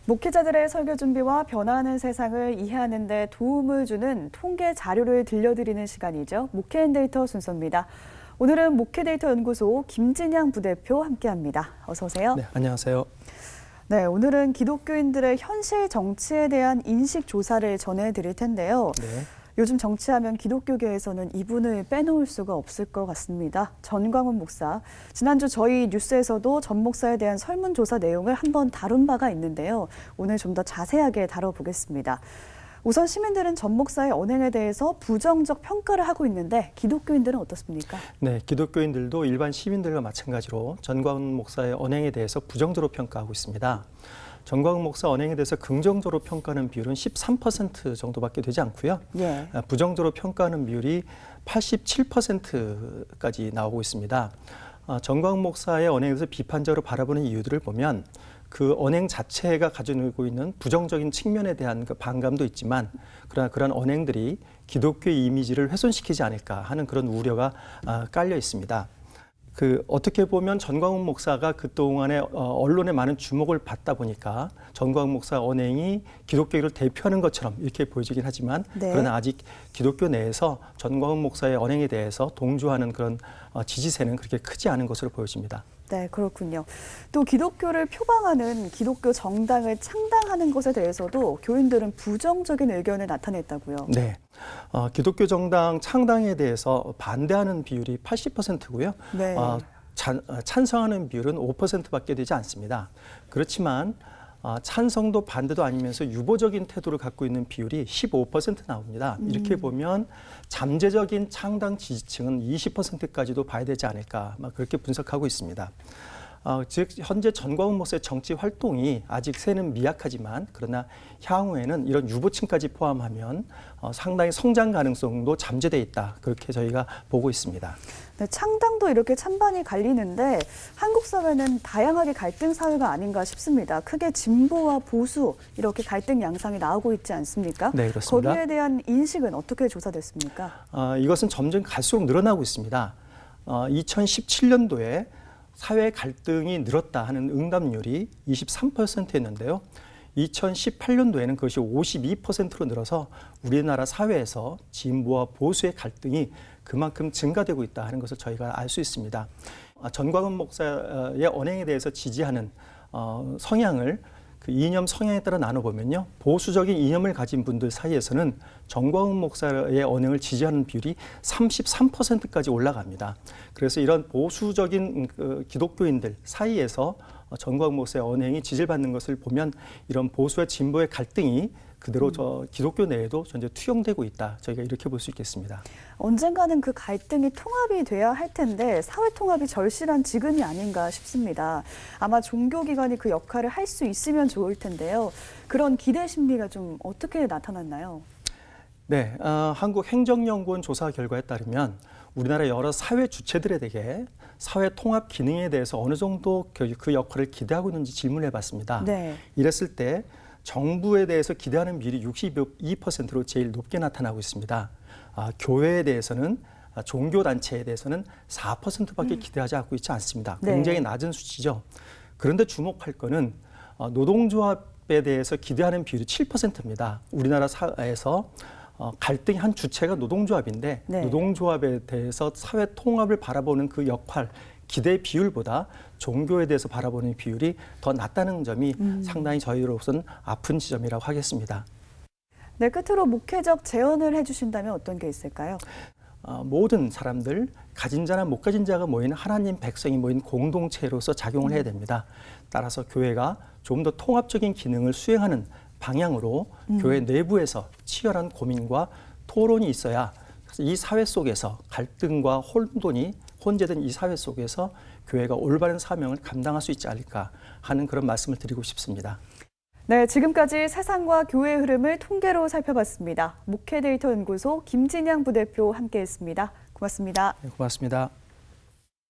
목회자들의 설교 준비와 변화하는 세상을 이해하는 데 도움을 주는 통계 자료를 들려드리는 시간이죠. 목회앤데이터 순서입니다. 오늘은 목회데이터 연구소 김진양 부대표 함께합니다. 어서 오세요. 네, 안녕하세요. 네, 오늘은 기독교인들의 현실 정치에 대한 인식 조사를 전해드릴 텐데요. 네. 요즘 정치하면 기독교계에서는 이분을 빼놓을 수가 없을 것 같습니다. 전광훈 목사. 지난주 저희 뉴스에서도 전 목사에 대한 설문조사 내용을 한번 다룬 바가 있는데요. 오늘 좀 더 자세하게 다뤄보겠습니다. 우선 시민들은 전 목사의 언행에 대해서 부정적 평가를 하고 있는데 기독교인들은 어떻습니까? 네, 기독교인들도 일반 시민들과 마찬가지로 전광훈 목사의 언행에 대해서 부정적으로 평가하고 있습니다. 전광훈 목사 언행에 대해서 긍정적으로 평가하는 비율은 13% 정도밖에 되지 않고요. 예. 부정적으로 평가하는 비율이 87%까지 나오고 있습니다. 전광훈 목사의 언행에 대해서 비판적으로 바라보는 이유들을 보면 그 언행 자체가 가지고 있는 부정적인 측면에 대한 그 반감도 있지만 그러나 그런 언행들이 기독교의 이미지를 훼손시키지 않을까 하는 그런 우려가 깔려 있습니다. 어떻게 보면 전광훈 목사가 그동안에 언론에 많은 주목을 받다 보니까 전광훈 목사 언행이 기독교를 대표하는 것처럼 이렇게 보여지긴 하지만 네. 그러나 아직 기독교 내에서 전광훈 목사의 언행에 대해서 동조하는 그런 지지세는 그렇게 크지 않은 것으로 보여집니다. 네, 그렇군요. 또 기독교를 표방하는 기독교 정당을 창당하는 것에 대해서도 교인들은 부정적인 의견을 나타냈다고요. 네, 기독교 정당 창당에 대해서 반대하는 비율이 80%고요. 네. 찬성하는 비율은 5%밖에 되지 않습니다. 그렇지만 찬성도 반대도 아니면서 유보적인 태도를 갖고 있는 비율이 15% 나옵니다. 이렇게 보면 잠재적인 창당 지지층은 20%까지도 봐야 되지 않을까 그렇게 분석하고 있습니다. 즉 현재 전광훈 목사의 정치 활동이 아직 세는 미약하지만 그러나 향후에는 이런 유보층까지 포함하면 상당히 성장 가능성도 잠재돼 있다. 그렇게 저희가 보고 있습니다. 네, 창당도 이렇게 찬반이 갈리는데 한국 사회는 다양하게 갈등 사회가 아닌가 싶습니다. 크게 진보와 보수 이렇게 갈등 양상이 나오고 있지 않습니까? 네, 그렇습니다. 거기에 대한 인식은 어떻게 조사됐습니까? 이것은 점점 갈수록 늘어나고 있습니다. 2017년도에 사회 갈등이 늘었다 하는 응답률이 23%였는데요. 2018년도에는 그것이 52%로 늘어서 우리나라 사회에서 진보와 보수의 갈등이 그만큼 증가되고 있다 하는 것을 저희가 알 수 있습니다. 전광훈 목사의 언행에 대해서 지지하는 성향을 그 이념 성향에 따라 나눠보면요. 보수적인 이념을 가진 분들 사이에서는 전광훈 목사의 언행을 지지하는 비율이 33%까지 올라갑니다. 그래서 이런 보수적인 기독교인들 사이에서 전광훈 목사의 언행이 지지를 받는 것을 보면 이런 보수와 진보의 갈등이 그대로 기독교 내에도 전제 투영되고 있다. 저희가 이렇게 볼 수 있겠습니다. 언젠가는 그 갈등이 통합이 돼야 할 텐데 사회 통합이 절실한 지금이 아닌가 싶습니다. 아마 종교기관이 그 역할을 할 수 있으면 좋을 텐데요. 그런 기대 심리가 좀 어떻게 나타났나요? 네, 한국행정연구원 조사 결과에 따르면 우리나라 여러 사회 주체들에게 사회 통합 기능에 대해서 어느 정도 그 역할을 기대하고 있는지 질문을 해봤습니다. 네. 이랬을 때 정부에 대해서 기대하는 비율이 62%로 제일 높게 나타나고 있습니다. 교회에 대해서는 종교단체에 대해서는 4%밖에 기대하지 않고 있지 않습니다. 굉장히 낮은 수치죠. 그런데 주목할 거는 노동조합에 대해서 기대하는 비율이 7%입니다. 우리나라 사회에서 갈등의 한 주체가 노동조합인데 네. 노동조합에 대해서 사회 통합을 바라보는 그 역할, 기대 비율보다 종교에 대해서 바라보는 비율이 더 낮다는 점이 상당히 저희로서는 아픈 지점이라고 하겠습니다. 네, 끝으로 목회적 제언을 해주신다면 어떤 게 있을까요? 모든 사람들, 가진 자나 못 가진 자가 모이는 하나님 백성이 모인 공동체로서 작용을 해야 됩니다. 따라서 교회가 좀 더 통합적인 기능을 수행하는 방향으로 교회 내부에서 치열한 고민과 토론이 있어야 이 사회 속에서 갈등과 혼재된 이 사회 속에서 교회가 올바른 사명을 감당할 수 있지 않을까 하는 그런 말씀을 드리고 싶습니다. 네, 지금까지 세상과 교회의 흐름을 통계로 살펴봤습니다. 목회데이터 연구소 김진양 부대표 함께했습니다. 고맙습니다. 네, 고맙습니다.